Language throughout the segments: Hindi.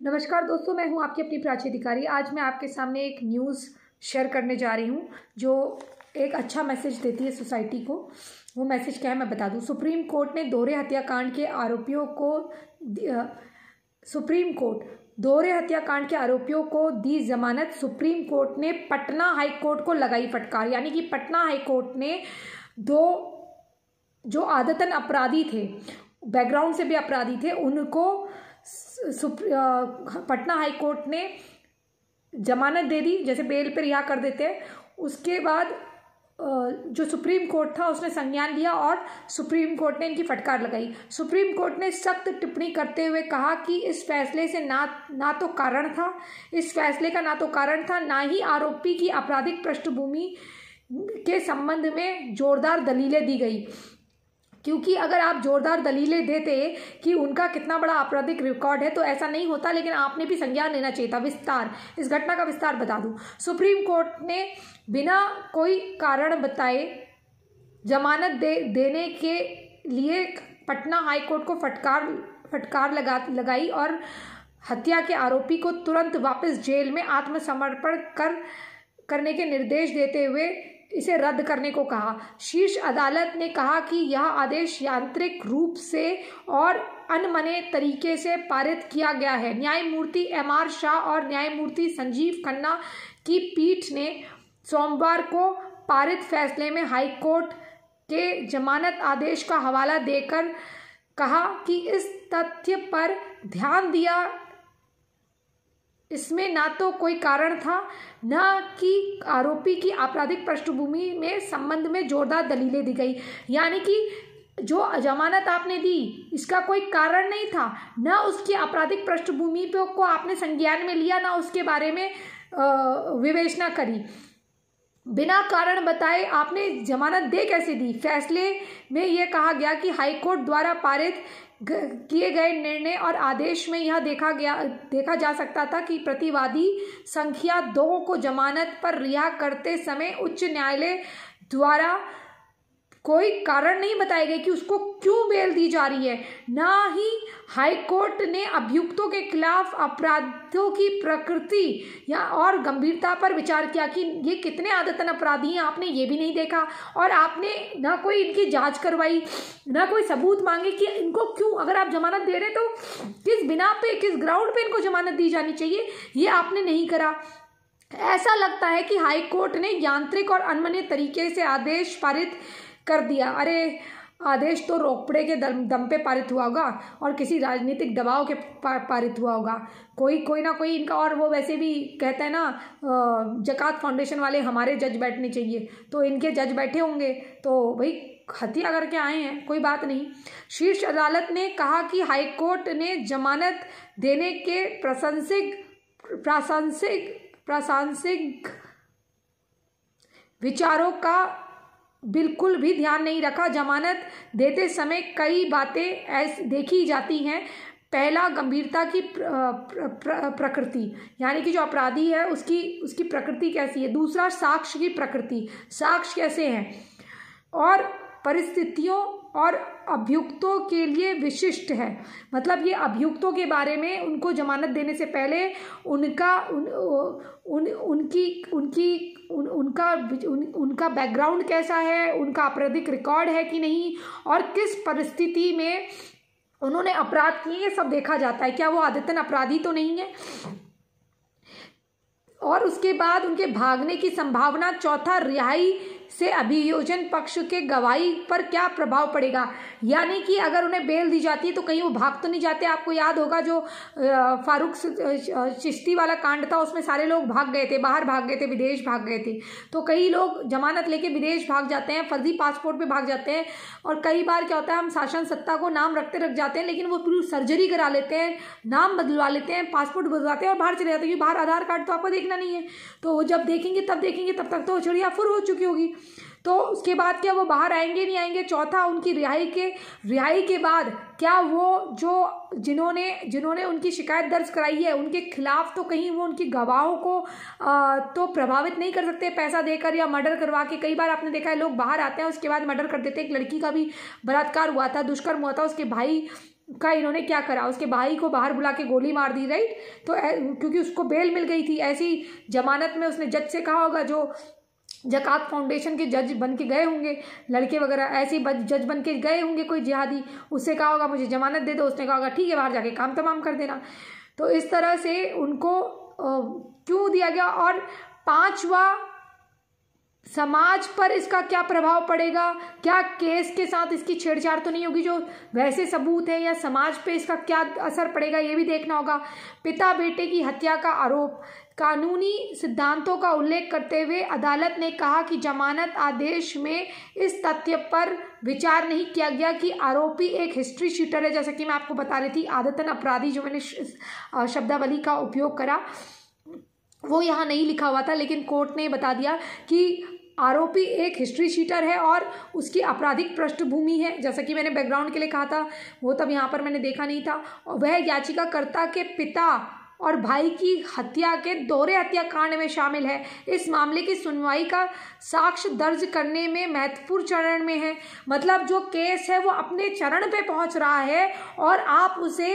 नमस्कार दोस्तों, मैं हूं आपकी अपनी प्राची अधिकारी। आज मैं आपके सामने एक न्यूज़ शेयर करने जा रही हूं जो एक अच्छा मैसेज देती है सोसाइटी को। वो मैसेज क्या है मैं बता दूं। सुप्रीम कोर्ट ने दोहरे हत्याकांड के आरोपियों को दी जमानत। सुप्रीम कोर्ट ने पटना हाई कोर्ट को लगाई फटकार। यानी कि पटना हाई कोर्ट ने दो जो आदतन अपराधी थे, बैकग्राउंड से भी अपराधी थे, उनको पटना हाई कोर्ट ने जमानत दे दी, जैसे बेल पर रिहा कर देते हैं। उसके बाद जो सुप्रीम कोर्ट था उसने संज्ञान लिया और सुप्रीम कोर्ट ने इनकी फटकार लगाई। सुप्रीम कोर्ट ने सख्त टिप्पणी करते हुए कहा कि इस फैसले से ना तो कारण था, इस फैसले का ना तो कारण था, ना ही आरोपी की आपराधिक पृष्ठभूमि के संबंध में जोरदार दलीलें दी गई। क्योंकि अगर आप जोरदार दलीलें देते कि उनका कितना बड़ा आपराधिक रिकॉर्ड है तो ऐसा नहीं होता, लेकिन आपने भी संज्ञान लेना चाहिए था। विस्तार, इस घटना का विस्तार बता दूं। सुप्रीम कोर्ट ने बिना कोई कारण बताए जमानत देने के लिए पटना हाई कोर्ट को फटकार लगाई और हत्या के आरोपी को तुरंत वापस जेल में आत्मसमर्पण करने के निर्देश देते हुए इसे रद्द करने को कहा। शीर्ष अदालत ने कहा कि यह आदेश यांत्रिक रूप से और अनमने तरीके से पारित किया गया है। न्यायमूर्ति एम.आर. शाह और न्यायमूर्ति संजीव खन्ना की पीठ ने सोमवार को पारित फैसले में हाई कोर्ट के जमानत आदेश का हवाला देकर कहा कि इस तथ्य पर ध्यान दिया इसमें ना तो कोई कारण था, न कि आरोपी की आपराधिक पृष्ठभूमि में संबंध में जोरदार दलीलें दी गई। यानी कि जो जमानत आपने दी इसका कोई कारण नहीं था, न उसकी आपराधिक पृष्ठभूमि को आपने संज्ञान में लिया, ना उसके बारे में विवेचना करी। बिना कारण बताए आपने जमानत दे कैसे दी। फैसले में यह कहा गया कि हाईकोर्ट द्वारा पारित किए गए निर्णय और आदेश में यह देखा जा सकता था कि प्रतिवादी संख्या 2 को जमानत पर रिहा करते समय उच्च न्यायालय द्वारा कोई कारण नहीं बताए गए कि उसको क्यों बेल दी जा रही है। ना ही हाई कोर्ट ने अभियुक्तों के खिलाफ अपराधों की प्रकृति या और गंभीरता पर विचार किया कि ये कितने आदतन अपराधी हैं, आपने ये भी नहीं देखा। और आपने ना कोई इनकी जांच करवाई, ना कोई सबूत मांगे कि इनको क्यों, अगर आप जमानत दे रहे तो किस बिना पे, किस ग्राउंड पे इनको जमानत दी जानी चाहिए, ये आपने नहीं करा। ऐसा लगता है कि हाई कोर्ट ने यांत्रिक और अनमने तरीके से आदेश पारित कर दिया। अरे, आदेश तो रोकड़े के दम पे पारित हुआ होगा और किसी राजनीतिक दबाव के पारित हुआ होगा। कोई ना कोई इनका, और वो वैसे भी कहते हैं ना जकात फाउंडेशन वाले हमारे जज बैठने चाहिए, तो इनके जज बैठे होंगे, तो भाई हत्या करके आए हैं, कोई बात नहीं। शीर्ष अदालत ने कहा कि हाईकोर्ट ने जमानत देने के प्रासंगिक विचारों का बिल्कुल भी ध्यान नहीं रखा। जमानत देते समय कई बातें ऐसी देखी जाती हैं। पहला, गंभीरता की प्रकृति, यानी कि जो अपराधी है उसकी प्रकृति कैसी है। दूसरा, साक्ष्य की प्रकृति, साक्ष्य कैसे हैं, और परिस्थितियों और अभियुक्तों के लिए विशिष्ट है। मतलब ये अभियुक्तों के बारे में उनको जमानत देने से पहले उनका बैकग्राउंड कैसा है, उनका आपराधिक रिकॉर्ड है कि नहीं, और किस परिस्थिति में उन्होंने अपराध किए, ये सब देखा जाता है। क्या वो आदतन अपराधी तो नहीं है। और उसके बाद उनके भागने की संभावना। चौथा, रिहाई से अभियोजन पक्ष के गवाही पर क्या प्रभाव पड़ेगा। यानी कि अगर उन्हें बेल दी जाती है तो कहीं वो भाग तो नहीं जाते। आपको याद होगा जो फारूक चिश्ती वाला कांड था, उसमें सारे लोग भाग गए थे, बाहर भाग गए थे, विदेश भाग गए थे। तो कई लोग जमानत लेके विदेश भाग जाते हैं, फर्जी पासपोर्ट पे भाग जाते हैं। और कई बार क्या होता है, हम शासन सत्ता को नाम रख जाते हैं, लेकिन वो पूरी सर्जरी करा लेते हैं, नाम बदलवा लेते हैं, पासपोर्ट बदलवाते हैं और बाहर चले जाते हैं। बाहर आधार कार्ड तो आपको देखना नहीं है, तो जब देखेंगे तब तक तो चिड़िया फुर हो चुकी होगी। तो उसके बाद क्या वो बाहर आएंगे, नहीं आएंगे। चौथा, उनकी रिहाई के बाद क्या वो जिन्होंने उनकी शिकायत दर्ज कराई है उनके खिलाफ तो कहीं वो उनकी गवाहों को तो प्रभावित नहीं कर सकते पैसा देकर या मर्डर करवा के। कई बार आपने देखा है लोग बाहर आते हैं उसके बाद मर्डर कर देते हैं। एक लड़की का भी बलात्कार हुआ था, दुष्कर्म हुआ था, उसके भाई का इन्होंने क्या करा, उसके भाई को बाहर बुला के गोली मार दी, राइट। तो क्योंकि उसको बेल मिल गई थी, ऐसी जमानत में उसने जज से कहा होगा, जो ज़कात फाउंडेशन के जज बन के गए होंगे लड़के वगैरह, ऐसे जज बन के गए होंगे कोई जिहादी, उससे कहा होगा मुझे जमानत दे दो, उसने कहा होगा ठीक है बाहर जाके काम तमाम कर देना। तो इस तरह से उनको क्यों दिया गया। और पांचवा, समाज पर इसका क्या प्रभाव पड़ेगा, क्या केस के साथ इसकी छेड़छाड़ तो नहीं होगी जो वैसे सबूत है, या समाज पे इसका क्या असर पड़ेगा ये भी देखना होगा। पिता बेटे की हत्या का आरोप, कानूनी सिद्धांतों का उल्लेख करते हुए अदालत ने कहा कि जमानत आदेश में इस तथ्य पर विचार नहीं किया गया कि आरोपी एक हिस्ट्री शीटर है। जैसा कि मैं आपको बता रही थी, आदतन अपराधी जो मैंने शब्दावली का उपयोग करा वो यहाँ नहीं लिखा हुआ था, लेकिन कोर्ट ने बता दिया कि आरोपी एक हिस्ट्री शीटर है और उसकी आपराधिक पृष्ठभूमि है, जैसा कि मैंने बैकग्राउंड के लिए कहा था, वो तब यहाँ पर मैंने देखा नहीं था। और वह याचिकाकर्ता के पिता और भाई की हत्या के दोहरे हत्याकांड में शामिल है। इस मामले की सुनवाई का साक्ष्य दर्ज करने में महत्वपूर्ण चरण में है। मतलब जो केस है वो अपने चरण पे पहुंच रहा है और आप उसे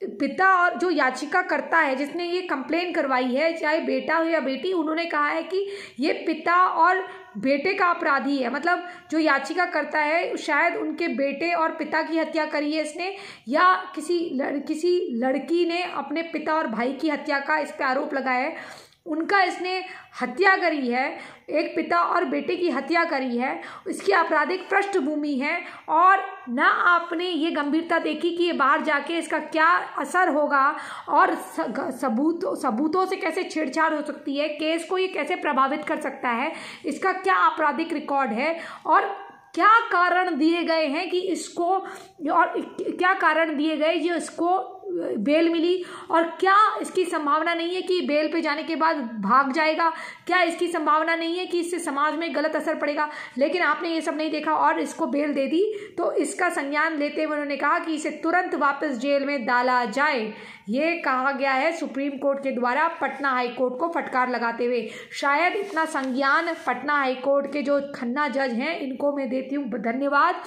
पिता और जो याचिका करता है जिसने ये कंप्लेन करवाई है, चाहे बेटा हो या बेटी, उन्होंने कहा है कि ये पिता और बेटे का अपराधी है। मतलब जो याचिका करता है शायद उनके बेटे और पिता की हत्या करी है इसने, या किसी लड़की ने अपने पिता और भाई की हत्या का इस पे आरोप लगाया है, उनका इसने हत्या करी है, एक पिता और बेटे की हत्या करी है, इसकी आपराधिक पृष्ठभूमि है। और ना आपने ये गंभीरता देखी कि ये बाहर जाके इसका क्या असर होगा और सबूतों से कैसे छेड़छाड़ हो सकती है, केस को ये कैसे प्रभावित कर सकता है, इसका क्या आपराधिक रिकॉर्ड है और क्या कारण दिए गए हैं कि इसको, और क्या कारण दिए गए जो इसको बेल मिली, और क्या इसकी संभावना नहीं है कि बेल पे जाने के बाद भाग जाएगा, क्या इसकी संभावना नहीं है कि इससे समाज में गलत असर पड़ेगा। लेकिन आपने ये सब नहीं देखा और इसको बेल दे दी। तो इसका संज्ञान लेते हुए उन्होंने कहा कि इसे तुरंत वापस जेल में डाला जाए, ये कहा गया है सुप्रीम कोर्ट के द्वारा पटना हाई कोर्ट को फटकार लगाते हुए। शायद इतना संज्ञान पटना हाई कोर्ट के जो खन्ना जज हैं इनको मैं देती हूँ धन्यवाद।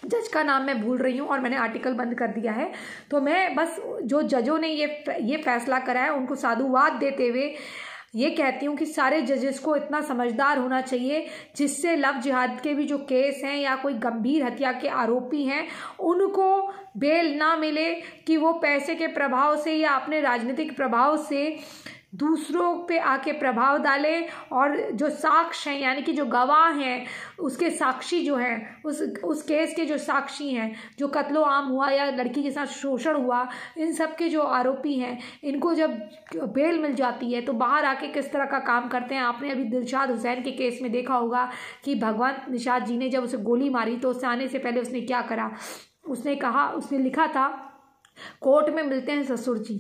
जज का नाम मैं भूल रही हूँ और मैंने आर्टिकल बंद कर दिया है। तो मैं बस जो जजों ने ये फैसला करा है उनको साधुवाद देते हुए ये कहती हूँ कि सारे जजेस को इतना समझदार होना चाहिए जिससे लव जिहाद के भी जो केस हैं या कोई गंभीर हत्या के आरोपी हैं उनको बेल ना मिले कि वो पैसे के प्रभाव से या अपने राजनीतिक प्रभाव से दूसरों पे आके प्रभाव डालें, और जो साक्ष्य हैं यानी कि जो गवाह हैं उसके साक्षी जो हैं उस केस के जो साक्षी हैं, जो कत्लो आम हुआ या लड़की के साथ शोषण हुआ, इन सब के जो आरोपी हैं इनको जब बेल मिल जाती है तो बाहर आके किस तरह का काम करते हैं। आपने अभी दिलशाद हुसैन के केस में देखा होगा कि भगवंत निषाद जी ने जब उसे गोली मारी तो उससे आने से पहले उसने क्या करा, उसने लिखा था कोर्ट में मिलते हैं ससुर जी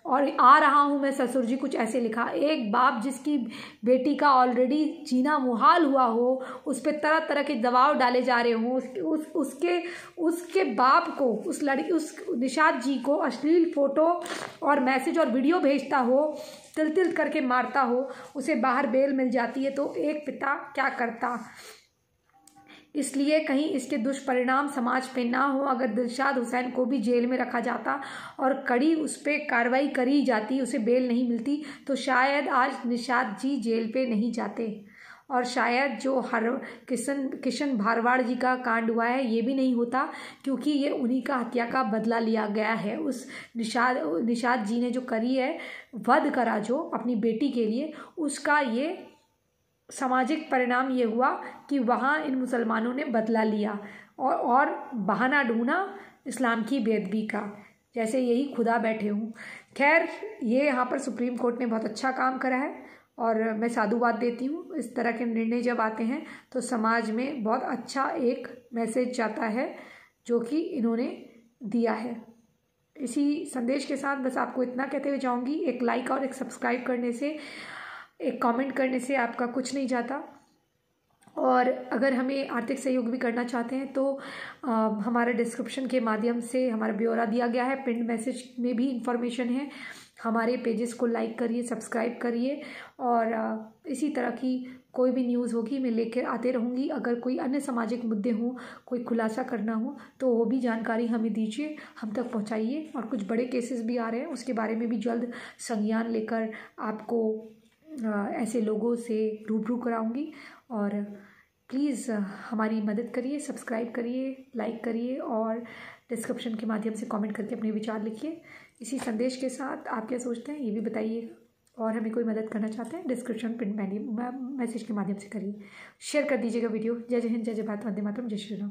और आ रहा हूँ मैं ससुर जी, कुछ ऐसे लिखा। एक बाप जिसकी बेटी का ऑलरेडी जीना मुहाल हुआ हो, उस पर तरह तरह के दबाव डाले जा रहे हों, उसके बाप को, उस निषाद जी को अश्लील फोटो और मैसेज और वीडियो भेजता हो, तिल तिल करके मारता हो, उसे बाहर बेल मिल जाती है तो एक पिता क्या करता। इसलिए कहीं इसके दुष्परिणाम समाज पे ना हो। अगर दिलशाद हुसैन को भी जेल में रखा जाता और कड़ी उस पर कार्रवाई करी जाती, उसे बेल नहीं मिलती, तो शायद आज निषाद जी जेल पे नहीं जाते, और शायद जो किशन भारवाड़ जी का कांड हुआ है ये भी नहीं होता, क्योंकि ये उन्हीं का हत्या का बदला लिया गया है। उस निषाद जी ने जो करी है, वध करा जो अपनी बेटी के लिए, उसका ये सामाजिक परिणाम ये हुआ कि वहाँ इन मुसलमानों ने बदला लिया और बहाना ढूंढा इस्लाम की बेअदबी का, जैसे यही खुदा बैठे हों। खैर, ये यहाँ पर सुप्रीम कोर्ट ने बहुत अच्छा काम करा है और मैं साधुवाद देती हूँ। इस तरह के निर्णय जब आते हैं तो समाज में बहुत अच्छा एक मैसेज जाता है जो कि इन्होंने दिया है। इसी संदेश के साथ बस आपको इतना कहते हुए जाऊँगी, एक लाइक और एक सब्सक्राइब करने से, एक कमेंट करने से आपका कुछ नहीं जाता। और अगर हमें आर्थिक सहयोग भी करना चाहते हैं तो हमारे डिस्क्रिप्शन के माध्यम से हमारा ब्यौरा दिया गया है, पिन मैसेज में भी इंफॉर्मेशन है। हमारे पेजेस को लाइक करिए, सब्सक्राइब करिए और इसी तरह की कोई भी न्यूज़ होगी मैं लेकर आते रहूँगी। अगर कोई अन्य सामाजिक मुद्दे हों, कोई खुलासा करना हो तो वो भी जानकारी हमें दीजिए, हम तक पहुँचाइए। और कुछ बड़े केसेस भी आ रहे हैं, उसके बारे में भी जल्द संज्ञान लेकर आपको ऐसे लोगों से रूबरू कराऊंगी। और प्लीज़ हमारी मदद करिए, सब्सक्राइब करिए, लाइक करिए और डिस्क्रिप्शन के माध्यम से कमेंट करके अपने विचार लिखिए। इसी संदेश के साथ आप क्या सोचते हैं ये भी बताइएगा। और हमें कोई मदद करना चाहते हैं डिस्क्रिप्शन पिन मैसेज के माध्यम से करिए। शेयर कर दीजिएगा वीडियो। जय हिंद, जय भारत, वंदे मातरम, जय श्री राम।